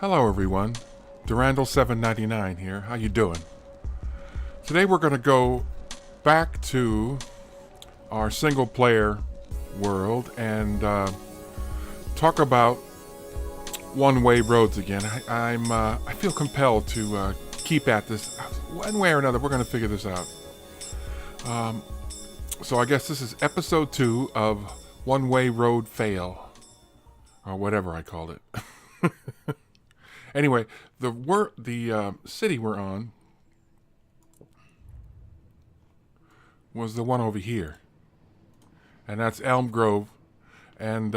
Hello everyone, Durandal799 here. How you doing? Today we're going to go back to our single player world and talk about one-way roads again. I feel compelled to keep at this one way or another. We're going to figure this out. So I guess this is episode 2 of One-Way Road Fail, or whatever I called it. Anyway, the city we're on was the one over here, and that's Elm Grove. And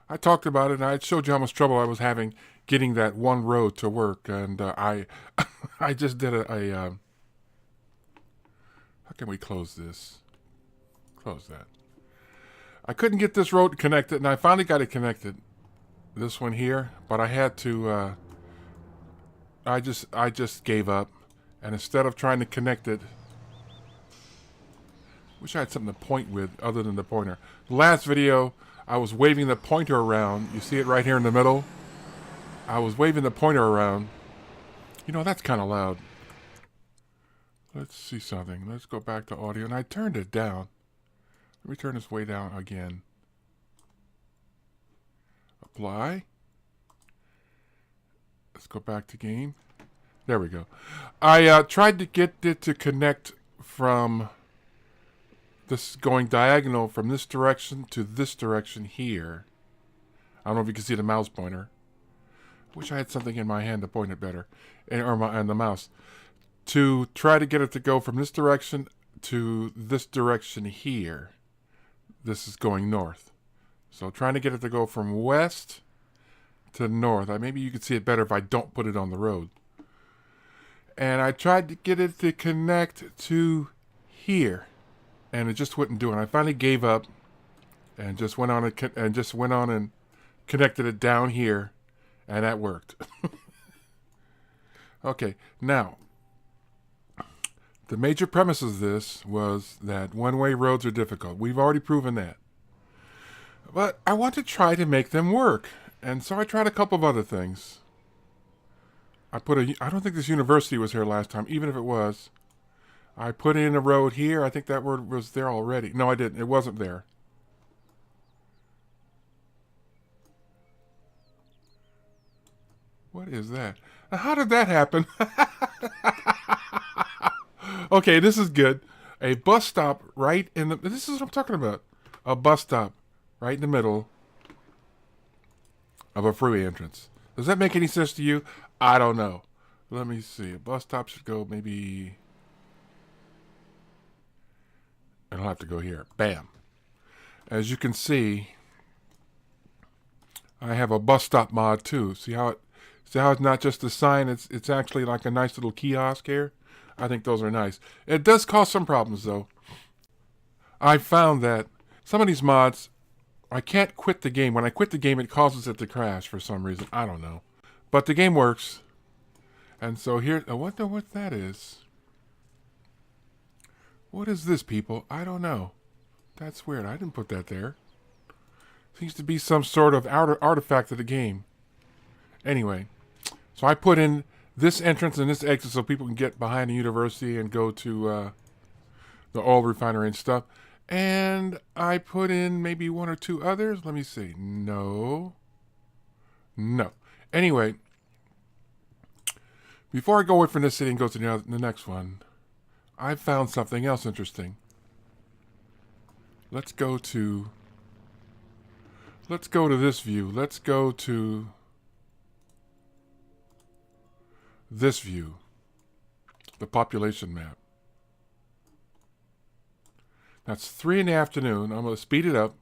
I talked about it, and I showed you how much trouble I was having getting that one road to work. And I just did how can we close this? Close that. I couldn't get this road connected, and I finally got it connected. This one here, but I had to I just gave up, and instead of trying to connect it, wish I had something to point with other than the pointer. The last video I was waving the pointer around. You see it right here in the middle? I was waving the pointer around. You know, that's kind of loud. Let's see something. Let's go back to audio, and I turned it down. Let me turn this way down again. Apply. Let's go back to game. There we go. I tried to get it to connect from this, going diagonal from this direction to this direction here. I don't know if you can see the mouse pointer. Wish I had something in my hand to point it better, and the mouse, to try to get it to go from this direction to this direction here. This is going north. So trying to get it to go from west to north. Maybe you could see it better if I don't put it on the road. And I tried to get it to connect to here, and it just wouldn't do it. I finally gave up and just went on and connected it down here, and that worked. Okay, now the major premise of this was that one-way roads are difficult. We've already proven that. But I want to try to make them work. And so I tried a couple of other things. I don't think this university was here last time, even if it was. I put in a road here. I think that word was there already. No, I didn't. It wasn't there. What is that? How did that happen? Okay, this is good. A bus stop right in the... This is what I'm talking about. A bus stop right in the middle of a freeway entrance. Does that make any sense to you? I don't know. Let me see. A bus stop should go maybe... I'll have to go here. Bam. As you can see, I have a bus stop mod too. See how it's not just a sign, it's actually like a nice little kiosk here? I think those are nice. It does cause some problems though. I found that some of these mods, I can't quit the game. When I quit the game, it causes it to crash for some reason. I don't know. But the game works. And so here, I wonder what that is. What is this, people? I don't know. That's weird. I didn't put that there. Seems to be some sort of artifact of the game. Anyway, so I put in this entrance and this exit so people can get behind the university and go to the oil refinery and stuff. And I put in maybe one or two others. Let me see. No. Anyway, before I go away from this city and go to the next one, I found something else interesting. Let's go to this view. Let's go to this view, the population map. That's 3 in the afternoon. I'm going to speed it up.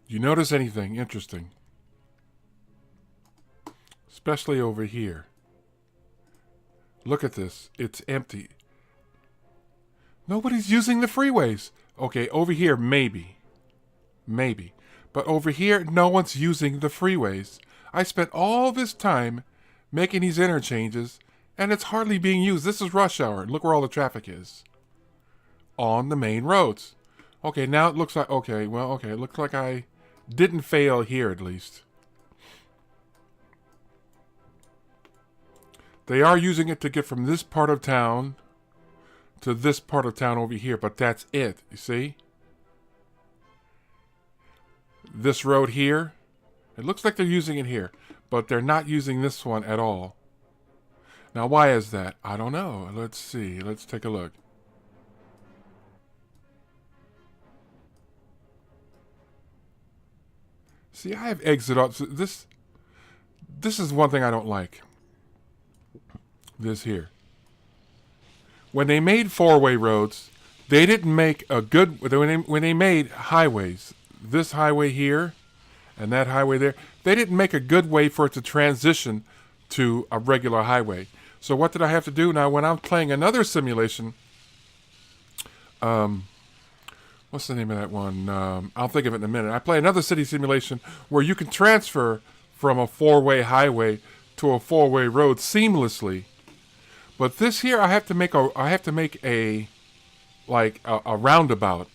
Do you notice anything interesting? Especially over here. Look at this. It's empty. Nobody's using the freeways. Okay, over here, maybe. But over here, no one's using the freeways. I spent all this time making these interchanges, and it's hardly being used. This is rush hour. Look where all the traffic is. on the main roads. Okay, now it looks like, okay, well, okay, it looks like I didn't fail here at least. They are using it to get from this part of town to this part of town over here, but that's it, you see? This road here, it looks like they're using it here, but they're not using this one at all. Now, why is that? I don't know. Let's see. Let's take a look. See, I have exit off. So this is one thing I don't like. This here. When they made four-way roads, they didn't make a good... When they made highways, this highway here and that highway there, they didn't make a good way for it to transition to a regular highway. So what did I have to do? Now, when I'm playing another simulation... what's the name of that one? I'll think of it in a minute. I play another city simulation where you can transfer from a four-way highway to a four-way road seamlessly. But this here, I have to make a roundabout.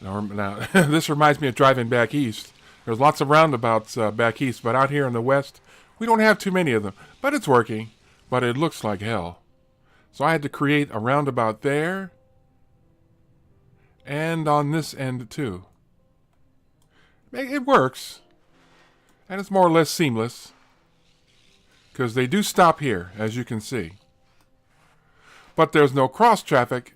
Now this reminds me of driving back east. There's lots of roundabouts back east, but out here in the west, we don't have too many of them. But it's working. But it looks like hell. So I had to create a roundabout there. And on this end, too. It works. And it's more or less seamless. Because they do stop here, as you can see. But there's no cross traffic.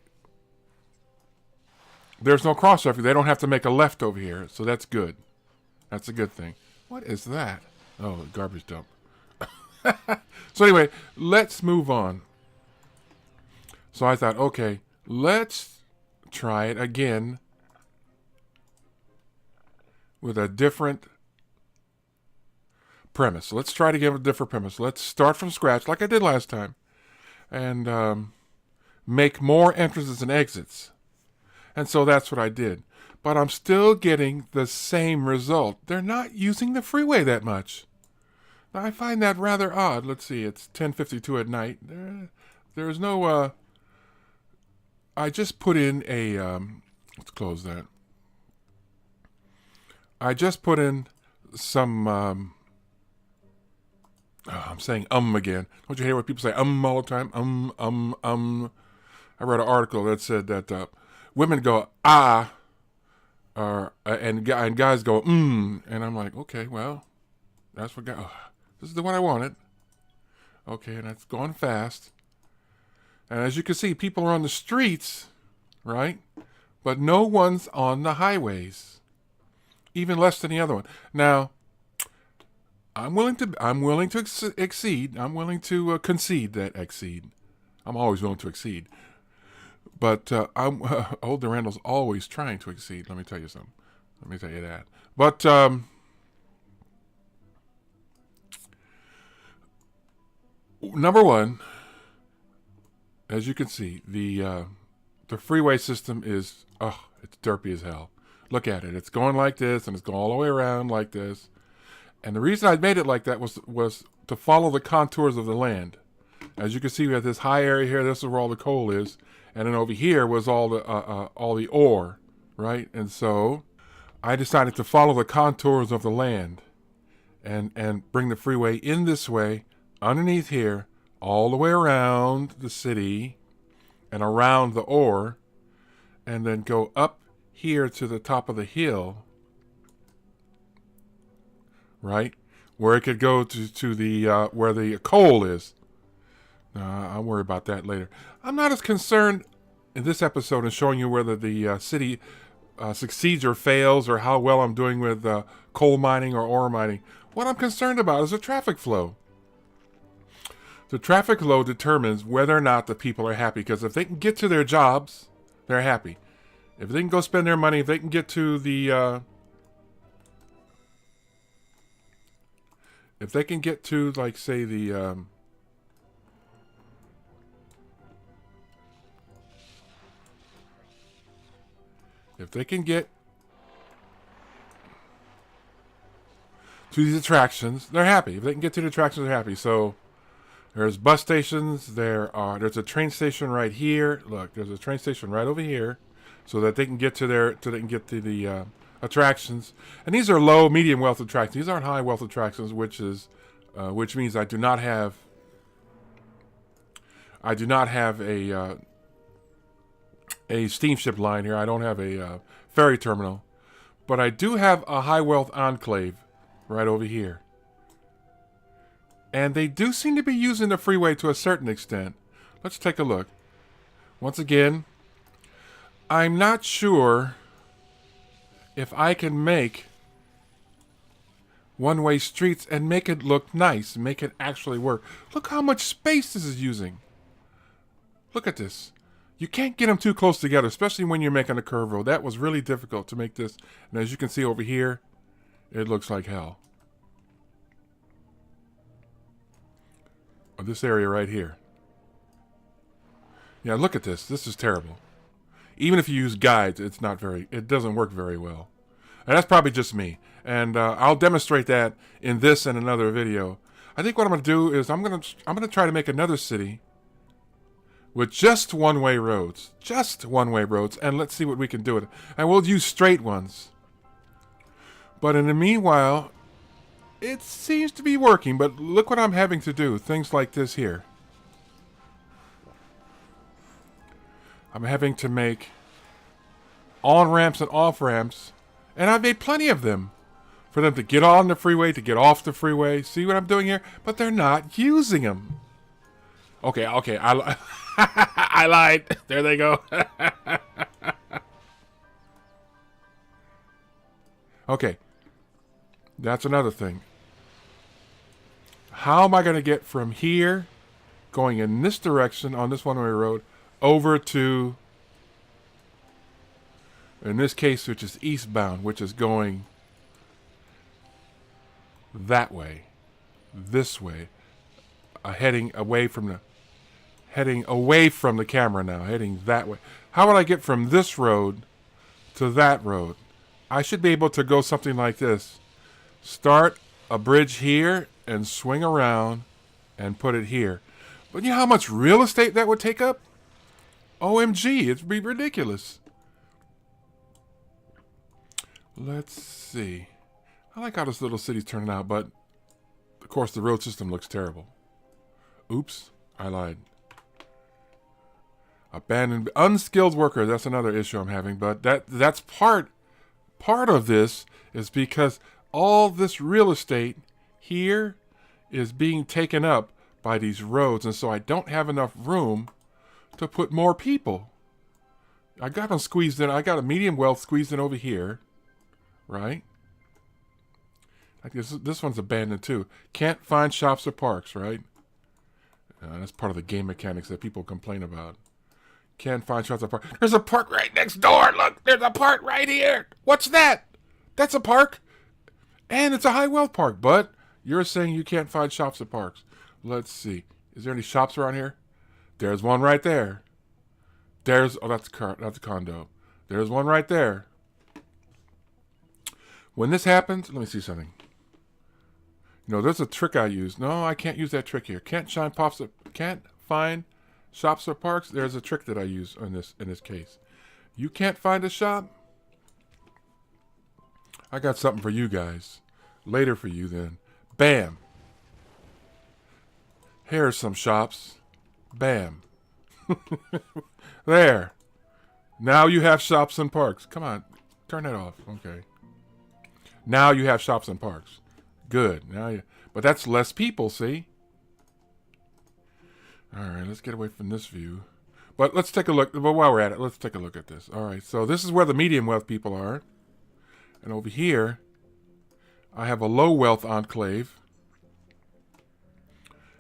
There's no cross traffic. They don't have to make a left over here. So that's good. That's a good thing. What is that? Oh, garbage dump. So anyway, let's move on. So I thought, okay, let's try it again with a different premise. Let's try to give a different premise. Let's start from scratch like I did last time and make more entrances and exits. And so that's what I did. But I'm still getting the same result. They're not using the freeway that much. Now, I find that rather odd. Let's see, it's 10:52 at night. There's no... I just put in a... let's close that. I just put in some... I'm saying again. Don't you hear what people say all the time? I read an article that said that women go, and guys go, And I'm like, okay, well, that's what guys... this is the one I wanted. Okay, and it's going fast. And as you can see, people are on the streets, right? But no one's on the highways. Even less than the other one. Now, I'm willing to exceed. I'm willing to concede that exceed. I'm always willing to exceed. But old Durandal's always trying to exceed. Let me tell you something. Let me tell you that. But number one, as you can see, the freeway system is it's derpy as hell. Look at it. It's going like this, and it's going all the way around like this. And the reason I made it like that was to follow the contours of the land. As you can see, we have this high area here. This is where all the coal is, and then over here was all the ore, right? And so I decided to follow the contours of the land, and bring the freeway in this way, underneath here, all the way around the city, and around the ore, and then go up here to the top of the hill, right, where it could go to the where the coal is. I'll worry about that later. I'm not as concerned in this episode in showing you whether the city succeeds or fails, or how well I'm doing with coal mining or ore mining. What I'm concerned about is the traffic flow. The traffic flow determines whether or not the people are happy, because if they can get to their jobs, they're happy. If they can go spend their money, if they can get to the... if they can get to, like, say, the... if they can get to these attractions, they're happy. If they can get to the attractions, they're happy. So, There's bus stations. There's a train station right here. Look, there's a train station right over here, so that they can get to the attractions. And these are low, medium wealth attractions. These aren't high wealth attractions, which means I do not have a steamship line here. I don't have a ferry terminal, but I do have a high wealth enclave right over here. And they do seem to be using the freeway to a certain extent. Let's take a look. Once again, I'm not sure if I can make one-way streets and make it look nice, make it actually work. Look how much space this is using. Look at this. You can't get them too close together, especially when you're making a curve road. That was really difficult to make this. And as you can see over here, it looks like hell. Or this area right here. Yeah, look at this. This is terrible. Even if you use guides, it doesn't work very well. And that's probably just me. And I'll demonstrate that in this and another video. I think what I'm going to do is I'm going to try to make another city with just one-way roads. Just one-way roads. And let's see what we can do with it. And we'll use straight ones. But in the meanwhile, it seems to be working. But look what I'm having to do. Things like this here. I'm having to make on-ramps and off-ramps. And I've made plenty of them. For them to get on the freeway, to get off the freeway. See what I'm doing here? But they're not using them. Okay. I lied. There they go. Okay. That's another thing. How am I going to get from here, going in this direction on this one-way road, over to, in this case, which is eastbound, which is going that way, this way, heading away from the camera now, heading that way. How would I get from this road to that road? I should be able to go something like this. Start a bridge here and swing around and put it here. But you know how much real estate that would take up? OMG, it'd be ridiculous. Let's see. I like how this little city's turning out, but of course the road system looks terrible. Oops, I lied. Abandoned, unskilled workers, that's another issue I'm having, but that's part of this is because all this real estate here is being taken up by these roads, and so I don't have enough room to put more people. I got them squeezed in. I got a medium wealth squeezed in over here, right? Like this one's abandoned too. Can't find shops or parks, right? That's part of the game mechanics that people complain about. Can't find shops or parks. There's a park right next door. Look, there's a park right here. What's that? That's a park. And it's a high wealth park. But you're saying you can't find shops or parks. Let's see. Is there any shops around here? There's one right there. That's a condo. There's one right there. When this happens, let me see something. You know, there's a trick I use. No, I can't use that trick here. Can't find shops or parks. There's a trick that I use in this case. You can't find a shop? I got something for you guys. Later for you then. Bam. Here's some shops. Bam. There. Now you have shops and parks. Come on. Turn that off. Okay. Now you have shops and parks. Good. But that's less people, see? All right, let's get away from this view. But let's take a look. But while we're at it, let's take a look at this. All right, so this is where the medium wealth people are. And over here, I have a low wealth enclave.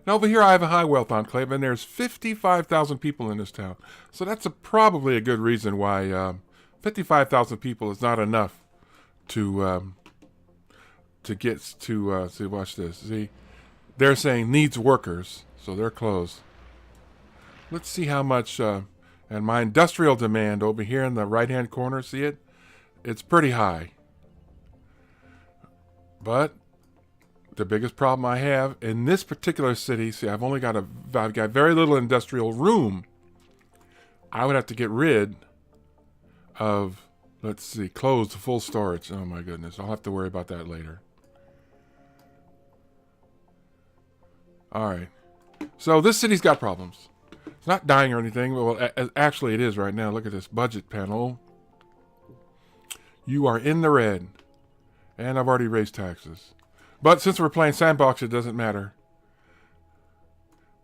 And over here, I have a high wealth enclave, and there's 55,000 people in this town. So that's probably a good reason why 55,000 people is not enough to get to see. Watch this. See, they're saying needs workers, so they're closed. Let's see how much. And my industrial demand over here in the right-hand corner. See it? It's pretty high. But the biggest problem I have in this particular city, see, I've got very little industrial room. I would have to get rid of, let's see, closed full storage. Oh my goodness, I'll have to worry about that later. All right. So this city's got problems. It's not dying or anything. Well, actually it is right now. Look at this budget panel. You are in the red. And I've already raised taxes. But since we're playing sandbox, it doesn't matter.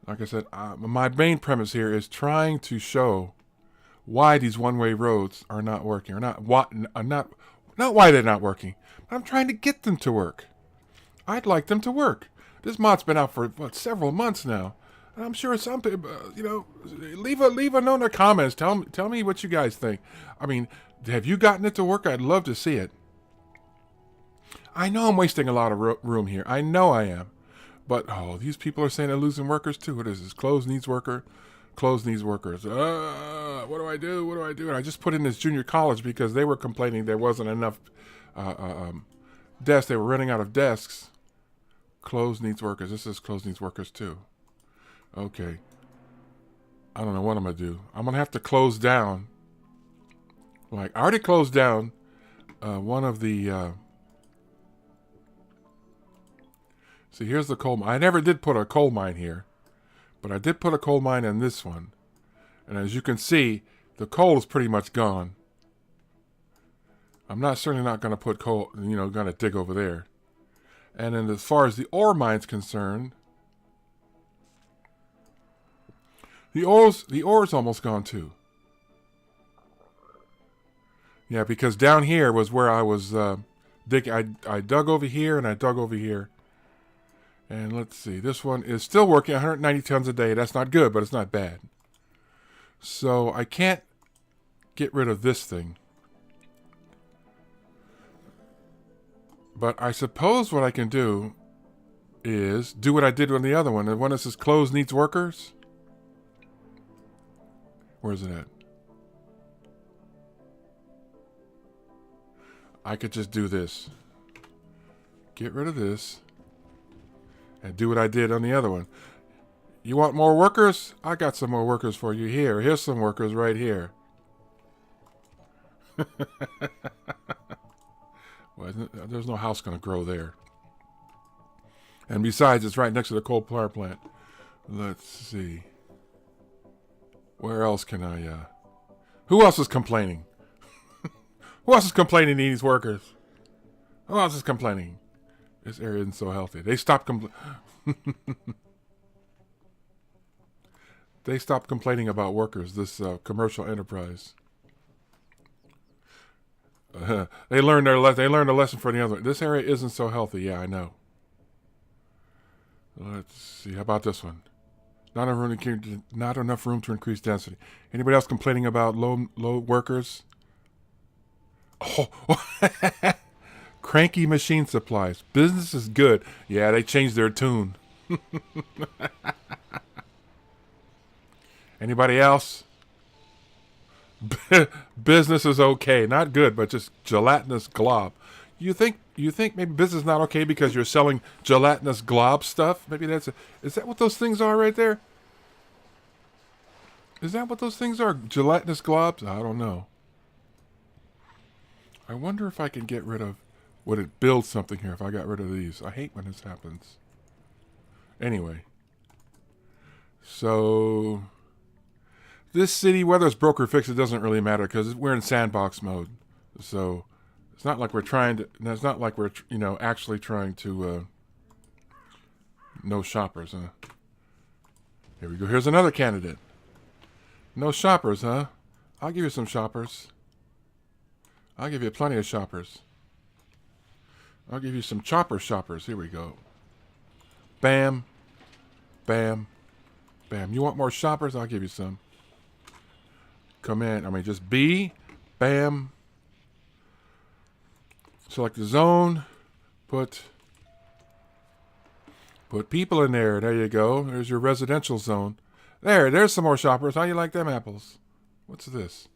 Like I said, my main premise here is trying to show why these one-way roads are not working. Or not why they're not working. But I'm trying to get them to work. I'd like them to work. This mod's been out for, several months now. And I'm sure some people, leave a note in the comments. Tell me what you guys think. I mean, have you gotten it to work? I'd love to see it. I know I'm wasting a lot of room here. I know I am. But, these people are saying they're losing workers too. What is this? Closed needs worker. Closed needs workers. What do I do? What do I do? And I just put in this junior college because they were complaining there wasn't enough desks. They were running out of desks. Closed needs workers. This is closed needs workers too. Okay. I don't know what I'm going to do. I'm going to have to close down. Like, I already closed down one of the... See, here's the coal mine. I never did put a coal mine here. But I did put a coal mine in this one. And as you can see, the coal is pretty much gone. I'm certainly not going to put coal, going to dig over there. And then as far as the ore mine's concerned, the ore's almost gone too. Yeah, because down here was where I was digging. I dug over here and I dug over here. And let's see, this one is still working 190 tons a day. That's not good, but it's not bad. So I can't get rid of this thing. But I suppose what I can do is do what I did on the other one. The one that says closed needs workers. Where is it at? I could just do this. Get rid of this. And do what I did on the other one. You want more workers? I got some more workers for you here. Here's some workers right here. Well, there's no house going to grow there. And besides, it's right next to the coal power plant. Let's see. Where else can I... Who else is complaining? Who else is complaining he needs workers? Who else is complaining? This area isn't so healthy. They stopped They stopped complaining about workers, this commercial enterprise. They learned a lesson for the other. This area isn't so healthy. Yeah, I know. Let's see. How about this one? Not enough room to increase density. Anybody else complaining about low workers? Oh, cranky machine supplies. Business is good. Yeah, they changed their tune. Anybody else? Business is okay. Not good, but just gelatinous glob. You think maybe business is not okay because you're selling gelatinous glob stuff? Maybe is that what those things are right there? Is that what those things are? Gelatinous globs? I don't know. I wonder if I can get rid of... Would it build something here if I got rid of these? I hate when this happens. Anyway. So... This city, whether it's broke or fixed, it doesn't really matter because we're in sandbox mode. So it's not like we're trying to... It's not like we're, actually trying to... no shoppers, huh? Here we go. Here's another candidate. No shoppers, huh? I'll give you some shoppers. I'll give you plenty of shoppers. I'll give you some chopper shoppers. Here we go. Bam. Bam. Bam. You want more shoppers? I'll give you some. Come in. Just B. Bam. Select the zone. Put people in there. There you go. There's your residential zone. There's some more shoppers. How you like them apples? What's this?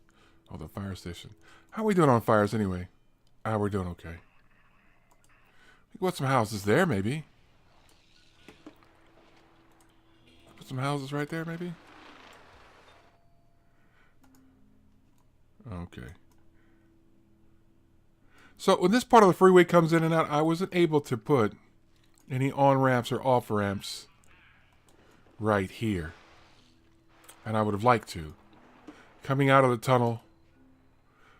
Oh, the fire station. How are we doing on fires anyway? We're doing okay. We got some houses there, maybe. Some houses right there, maybe? Okay. So when this part of the freeway comes in and out, I wasn't able to put any on-ramps or off-ramps right here. And I would have liked to. Coming out of the tunnel,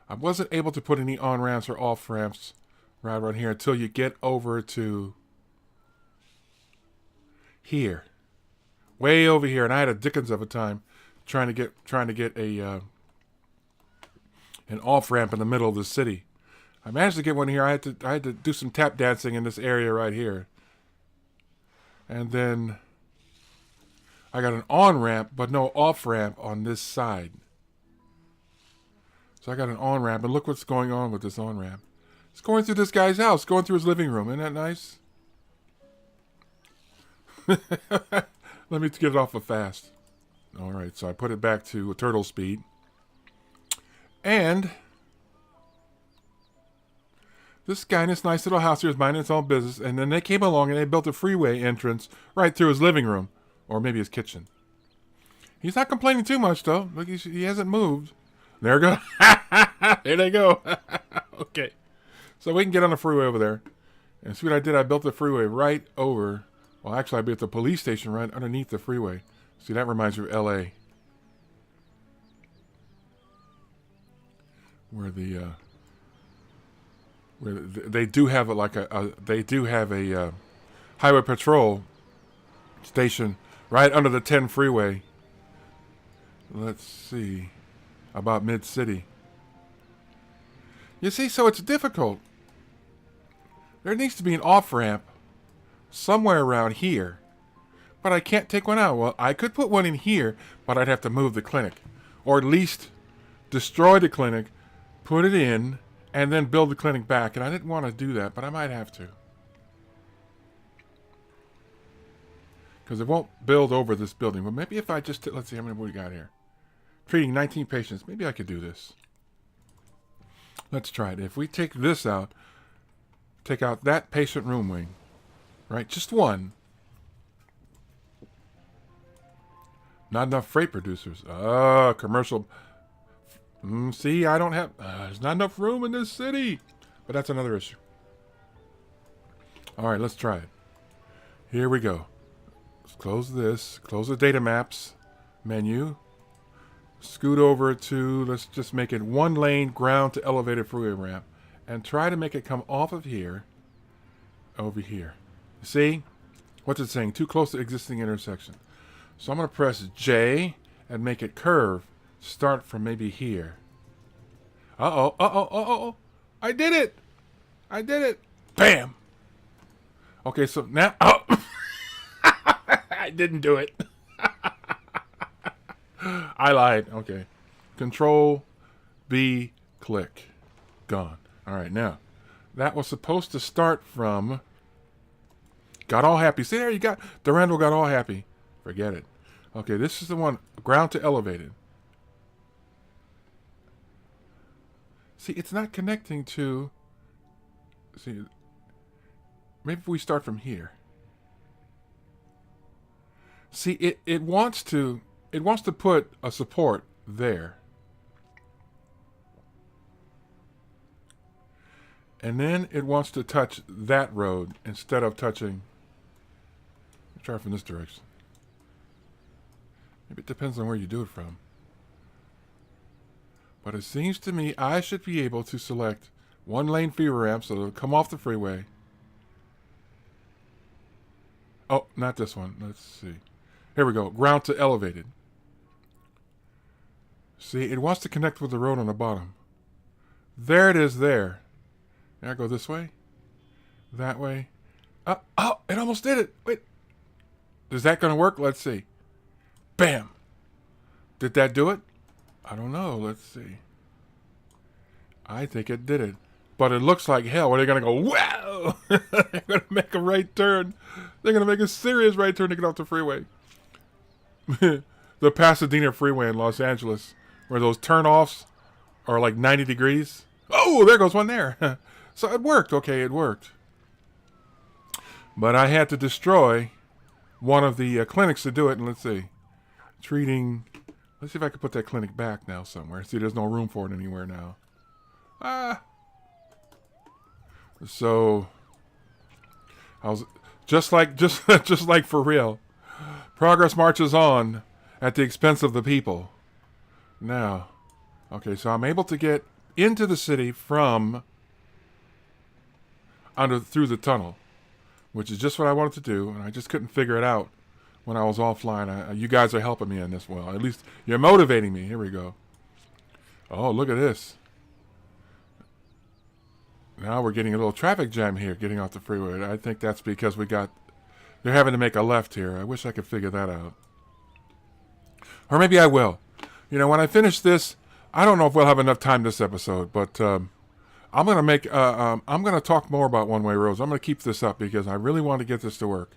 I wasn't able to put any on-ramps or off-ramps right around here until you get over to here. Way over here. And I had a dickens of a time trying to get a an off-ramp in the middle of the city. I managed to get one here. I had to do some tap dancing in this area right here. And then I got an on-ramp, but no off-ramp on this side. So I got an on-ramp, and look what's going on with this on-ramp. It's going through this guy's house, going through his living room. Isn't that nice? Let me get it off of fast. All right, so I put it back to turtle speed. And this guy in this nice little house here is minding his own business, and then they came along and they built a freeway entrance right through his living room, or maybe his kitchen. He's not complaining too much, though. Look, he hasn't moved. There goes. There they go. Okay. So we can get on the freeway over there. And see what I did? I built the freeway right over. Well, actually, I built the police station right underneath the freeway. See, that reminds me of L.A. Where they do have a highway patrol station right under the 10 freeway. Let's see. About mid-city. You see, so it's difficult. There needs to be an off-ramp somewhere around here. But I can't take one out. Well, I could put one in here, but I'd have to move the clinic. Or at least destroy the clinic, put it in, and then build the clinic back. And I didn't want to do that, but I might have to. Because it won't build over this building. But maybe if I just... Let's see how many we got here. Treating 19 patients. Maybe I could do this. Let's try it. If we take this out, take out that patient room wing, right? Just one. Not enough freight producers. Commercial. See, I don't have... there's not enough room in this city. But that's another issue. All right, let's try it. Here we go. Let's close this. Close the data maps menu. Scoot over to, let's just make it one lane ground to elevated freeway ramp. And try to make it come off of here, over here. See? What's it saying? Too close to existing intersection. So I'm going to press J and make it curve. Start from maybe here. Uh-oh. I did it. I did it. Bam. Okay, so now... Oh. I didn't do it. I lied. Okay. Control B, click. Gone. All right, now. That was supposed to start from... Got all happy. See there, you got... Durandal got all happy. Forget it. Okay, this is the one. Ground to elevated. See, it's not connecting to... See, maybe if we start from here. See, it wants to put a support there. And then it wants to touch that road instead of touching... Let's try from this direction. Maybe it depends on where you do it from. But it seems to me I should be able to select one lane freeway ramp so it'll come off the freeway. Oh, not this one. Let's see. Here we go. Ground to elevated. See, it wants to connect with the road on the bottom. There it is there. Now I go this way. That way. Oh, it almost did it. Wait. Is that going to work? Let's see. Bam. Did that do it? I don't know. Let's see. I think it did it. But it looks like hell. Are they going to go, wow? They're going to make a right turn. They're going to make a serious right turn to get off the freeway. The Pasadena freeway in Los Angeles, where those turnoffs are like 90 degrees. Oh, there goes one there. So it worked. Okay, it worked. But I had to destroy one of the clinics to do it. And let's see. Treating. Let's see if I can put that clinic back now somewhere. See, there's no room for it anywhere now. So I was just like for real. Progress marches on at the expense of the people. Now, okay, so I'm able to get into the city from through the tunnel, which is just what I wanted to do, and I just couldn't figure it out when I was offline. You guys are helping me in this. Well, at least you're motivating me. Here we go. Oh, look at this. Now we're getting a little traffic jam here, getting off the freeway. I think that's because they're having to make a left here. I wish I could figure that out. Or maybe I will. You know, when I finish this, I don't know if we'll have enough time this episode, but I'm gonna talk more about one-way roads. I'm gonna keep this up because I really want to get this to work.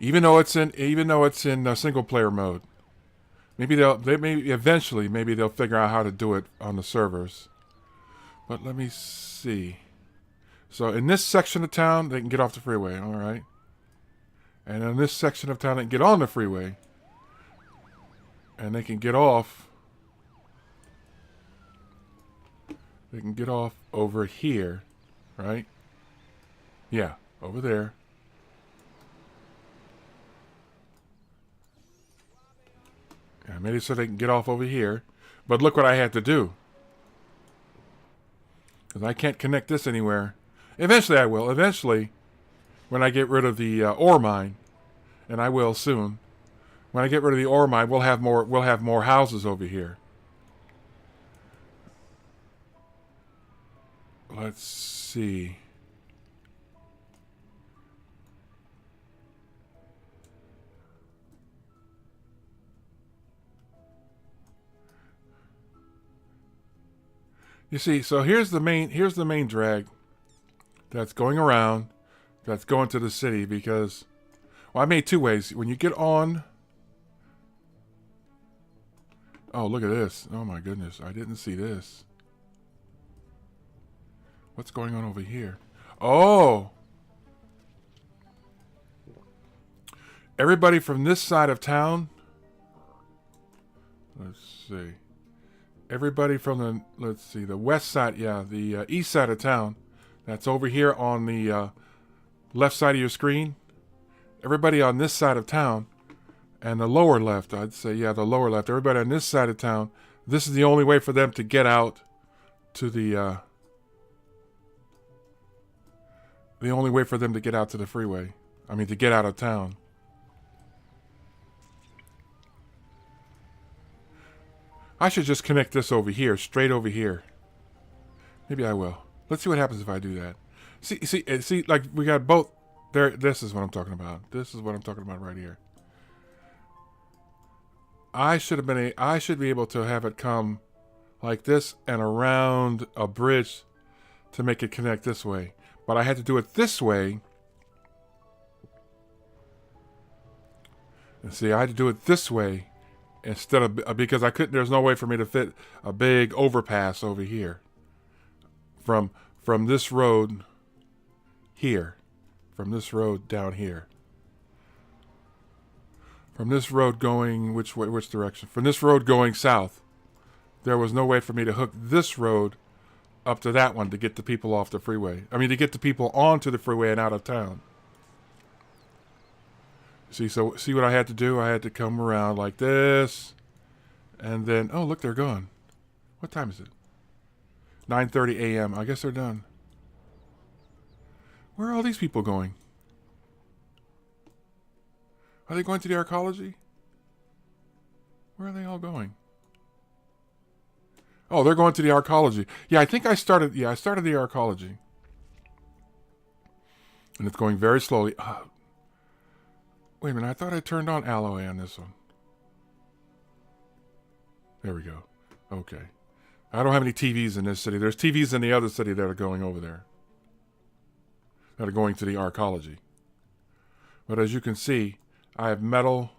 Even though it's in single-player mode, maybe they'll figure out how to do it on the servers. But let me see. So in this section of town, they can get off the freeway, all right? And in this section of town, they can get on the freeway. And they can get off. They can get off over here, right? Yeah, over there. I made it so they can get off over here. But look what I had to do. Because I can't connect this anywhere. Eventually I will. Eventually, when I get rid of the ore mine, and I will soon. When I get rid of the ore mine, we'll have more houses over here. Let's see. You see, so here's the main drag that's going around, that's going to the city because, well, I made two ways. When you get on, oh, look at this. Oh my goodness, I didn't see this. What's going on over here? Oh! Everybody from this side of town, let's see. Everybody from the west side, the east side of town, that's over here on the left side of your screen. Everybody on this side of town, and the lower left, I'd say, the lower left. Everybody on this side of town, this is the only way for them to get out to the only way for them to get out to the freeway. I mean, to get out of town. I should just connect this over here, straight over here. Maybe I will. Let's see what happens if I do that. See, like we got both. There. This is what I'm talking about. This is what I'm talking about right here. I should be able to have it come like this and around a bridge to make it connect this way. But I had to do it this way. And see, I had to do it this way. Instead of, because I couldn't, there's no way for me to fit a big overpass over here. From this road here. From this road down here. From this road going, which direction? From this road going south. There was no way for me to hook this road up to that one to get the people off the freeway. I mean, to get the people onto the freeway and out of town. See what I had to do? I had to come around like this. And then, oh, look, they're gone. What time is it? 9:30 a.m. I guess they're done. Where are all these people going? Are they going to the arcology? Where are they all going? Oh, they're going to the arcology. Yeah, I think I started the arcology. And it's going very slowly. Wait a minute, I thought I turned on alloy on this one. There we go. Okay. I don't have any TVs in this city. There's TVs in the other city that are going over there. That are going to the arcology. But as you can see, I have metal.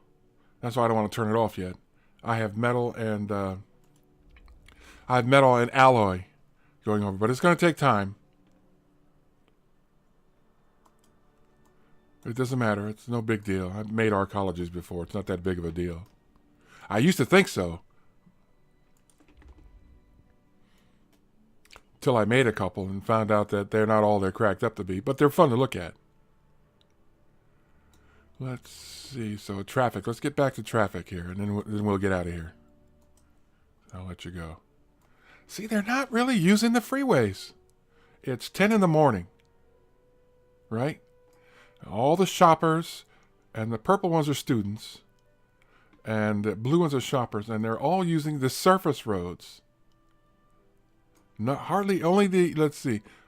That's why I don't want to turn it off yet. I have metal and alloy going over. But it's going to take time. It doesn't matter. It's no big deal. I've made arcologies before. It's not that big of a deal. I used to think so. Till I made a couple and found out that they're not all they're cracked up to be. But they're fun to look at. Let's see. So traffic. Let's get back to traffic here. And then we'll get out of here. I'll let you go. See, they're not really using the freeways. It's 10 in the morning. Right? All the shoppers, and the purple ones are students, and the blue ones are shoppers, and they're all using the surface roads. Not hardly, only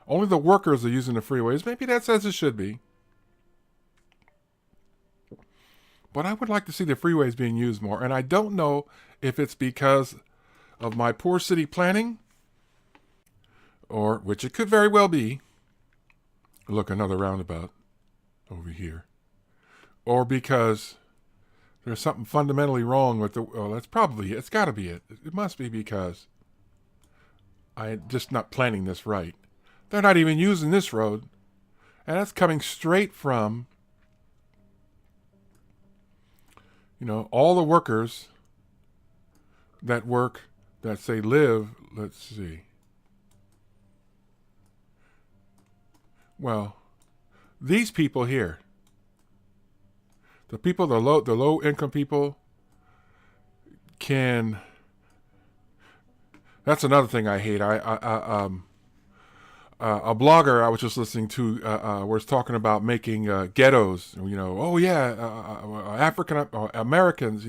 only the workers are using the freeways. Maybe that's as it should be. But I would like to see the freeways being used more, and I don't know if it's because of my poor city planning, or, which it could very well be. Look, another roundabout over here. Or because there's something fundamentally wrong with it's got to be it. It must be because I'm just not planning this right. They're not even using this road. And that's coming straight from, all the workers that live, let's see. Well, these people here, the low income people that's another thing I hate. A blogger I was just listening to was talking about making ghettos. African Americans,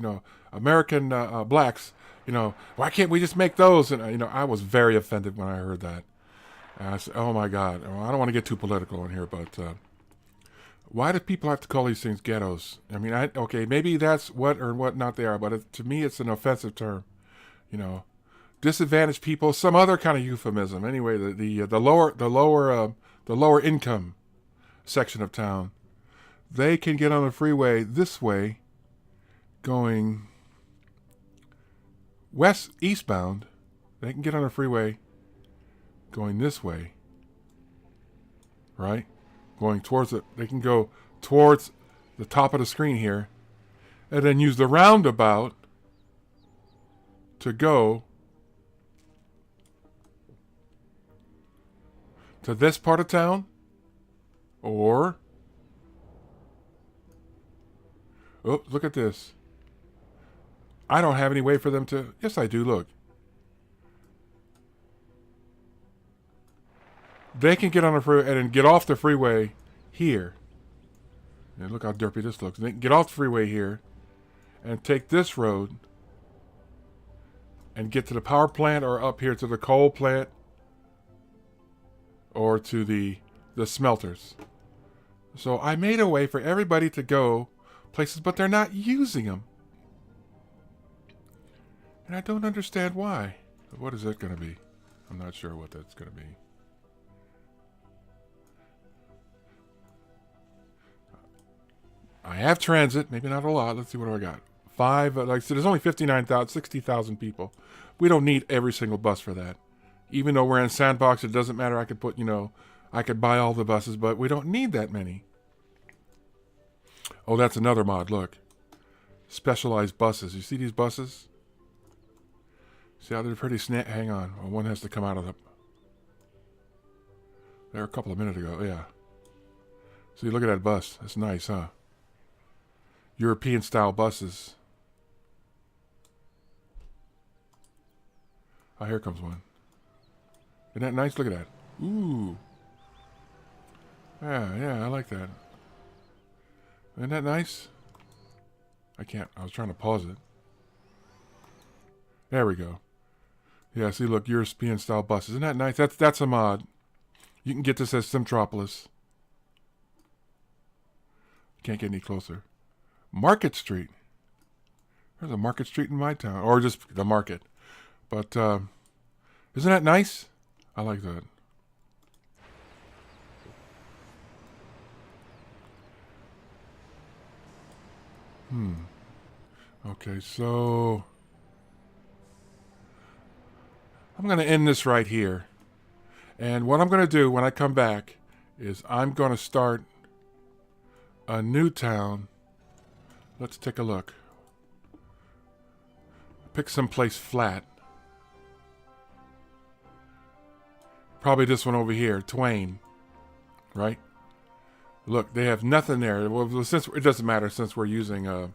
American blacks. Why can't we just make those? And I was very offended when I heard that. I said, oh my God. Well, I don't want to get too political in here, but why do people have to call these things ghettos? I mean, maybe that's what or what not they are, but to me, it's an offensive term. Disadvantaged people, some other kind of euphemism. Anyway, the lower income section of town, they can get on the freeway this way, going eastbound. They can get on the freeway going this way, right? They can go towards the top of the screen here, and then use the roundabout to go to this part of town, or, look at this. I don't have any way for them to, yes I do, look. They can get on the freeway and then get off the freeway here. And look how derpy this looks. They can get off the freeway here and take this road and get to the power plant, or up here to the coal plant, or to the smelters. So I made a way for everybody to go places, but they're not using them. And I don't understand why. What is that going to be? I'm not sure what that's going to be. I have transit, maybe not a lot. Let's see, what do I got? 5, like I said, there's only 60,000 people. We don't need every single bus for that. Even though we're in Sandbox, it doesn't matter. I could buy all the buses, but we don't need that many. Oh, that's another mod, look. Specialized buses. You see these buses? See how they're pretty hang on. Well, one has to come out of the... There a couple of minutes ago, yeah. See, look at that bus. That's nice, huh? European-style buses. Oh, here comes one. Isn't that nice? Look at that. Ooh. Yeah, I like that. Isn't that nice? I was trying to pause it. There we go. Yeah, see, look, European-style buses. Isn't that nice? That's a mod. You can get this as Simtropolis. Can't get any closer. Market Street. There's a Market Street in my town. Or just the market. But, isn't that nice? I like that. Okay, so... I'm going to end this right here. And what I'm going to do when I come back is I'm going to start a new town. Let's take a look. Pick someplace flat. Probably this one over here, Twain. Right? Look, they have nothing there. Well, since it doesn't matter since we're using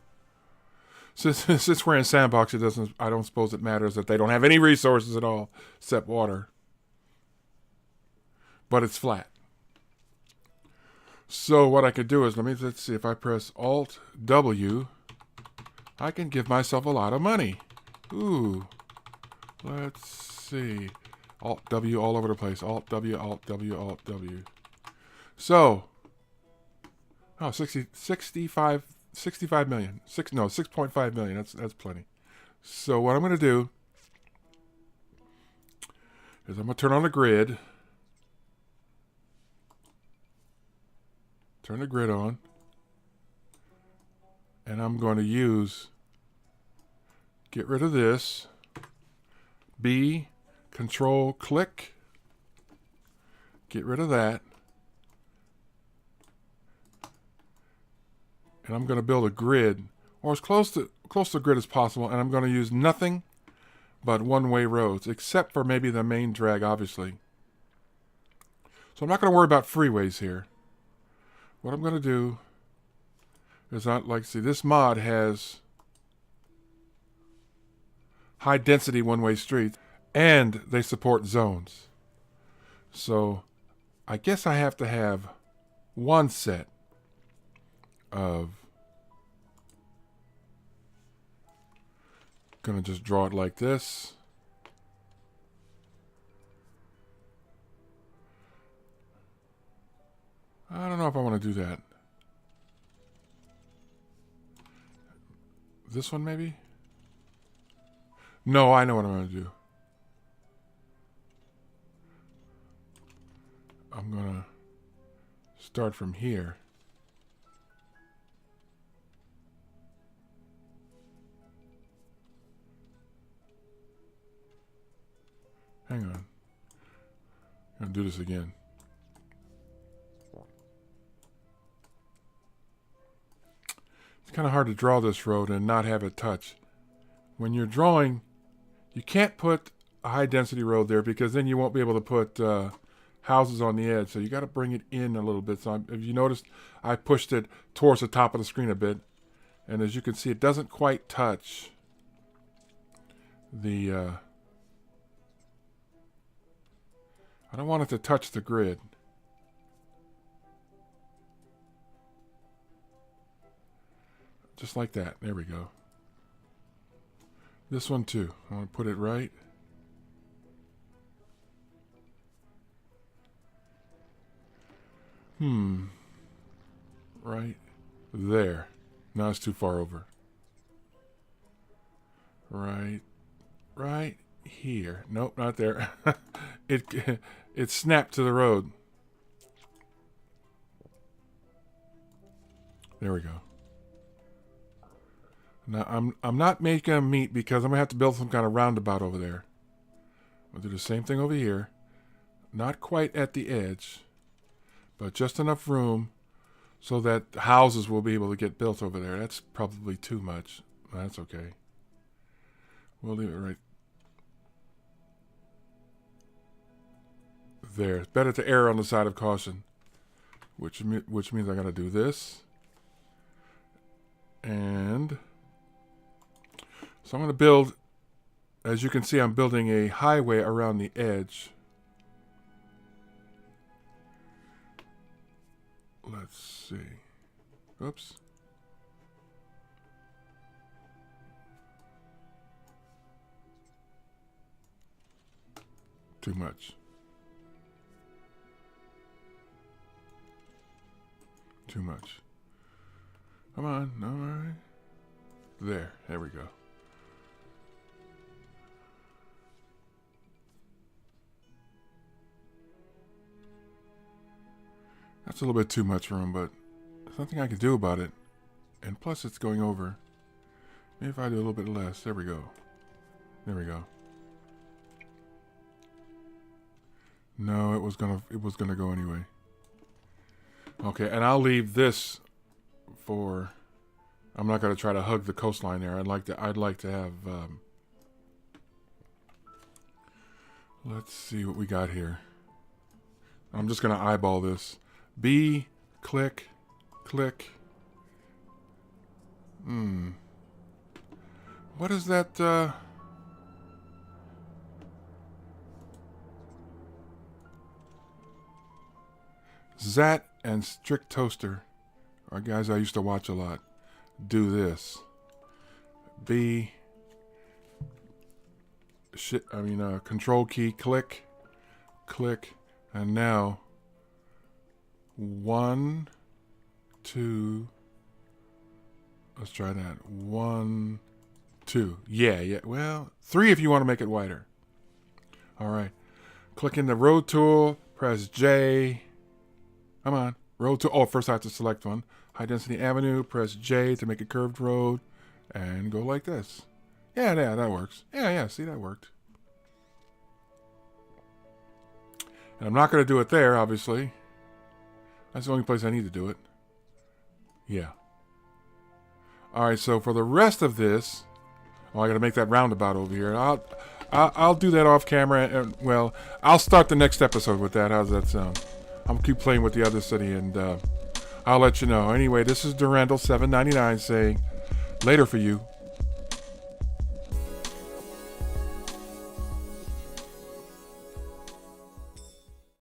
since we're in sandbox, it doesn't. I don't suppose it matters that they don't have any resources at all except water. But it's flat. So what I could do is let's see if I press Alt W, I can give myself a lot of money. Ooh, let's see, Alt W all over the place. Alt W, Alt W, Alt W. So, 65 million. 6.5 million. That's plenty. So what I'm going to do is I'm going to turn on the grid. Turn the grid on. And I'm going to get rid of this. B, Control, click. Get rid of that. And I'm going to build a grid, or as close to the grid as possible, and I'm going to use nothing but one-way roads, except for maybe the main drag, obviously. So I'm not going to worry about freeways here. What I'm going to do is this mod has high density one-way streets, and they support zones. So I guess I have to have one set of, gonna just draw it like this. I don't know if I want to do that. This one maybe? No, I know what I'm going to do. I'm going to start from here. Hang on. I'm going to do this again. It's kind of hard to draw this road and not have it touch. When you're drawing, you can't put a high density road there because then you won't be able to put houses on the edge. So you got to bring it in a little bit. So if you noticed, I pushed it towards the top of the screen a bit. And as you can see, it doesn't quite touch the... I don't want it to touch the grid. Just like that. There we go. This one too. I want to put it right. Right there. Now it's too far over. Right here. Nope, not there. It snapped to the road. There we go. Now I'm not making them meet because I'm gonna have to build some kind of roundabout over there. I'll do the same thing over here. Not quite at the edge, but just enough room so that houses will be able to get built over there. That's probably too much. That's okay. We'll leave it right there. It's better to err on the side of caution, which means I gotta do this. And so I'm going to build, as you can see, I'm building a highway around the edge. Let's see. Oops. Too much. Too much. Come on. All right. There we go. That's a little bit too much room, but there's nothing I can do about it. And plus it's going over. Maybe if I do a little bit less. There we go. There we go. No, it was gonna go anyway. Okay, and I'll leave this for. I'm not going to try to hug the coastline there. I'd like to have. Let's see what we got here. I'm just going to eyeball this. B, click, click. What is that? Zat and Strict Toaster are guys I used to watch a lot. Do this. B. Control key, click, click, and now 1, 2. Let's try that. 1, 2. Yeah. Well, 3 if you want to make it wider. All right. Click in the road tool. Press J. Come on. Road tool. Oh, first I have to select one. High density avenue. Press J to make a curved road. And go like this. Yeah, that works. Yeah. See, that worked. And I'm not going to do it there, obviously. That's the only place I need to do it. Yeah. All right, so for the rest of this, I got to make that roundabout over here. I'll do that off camera, and well, I'll start the next episode with that. How's that sound? I'll keep playing with the other city, and I'll let you know. Anyway, this is Durandal799 saying later for you.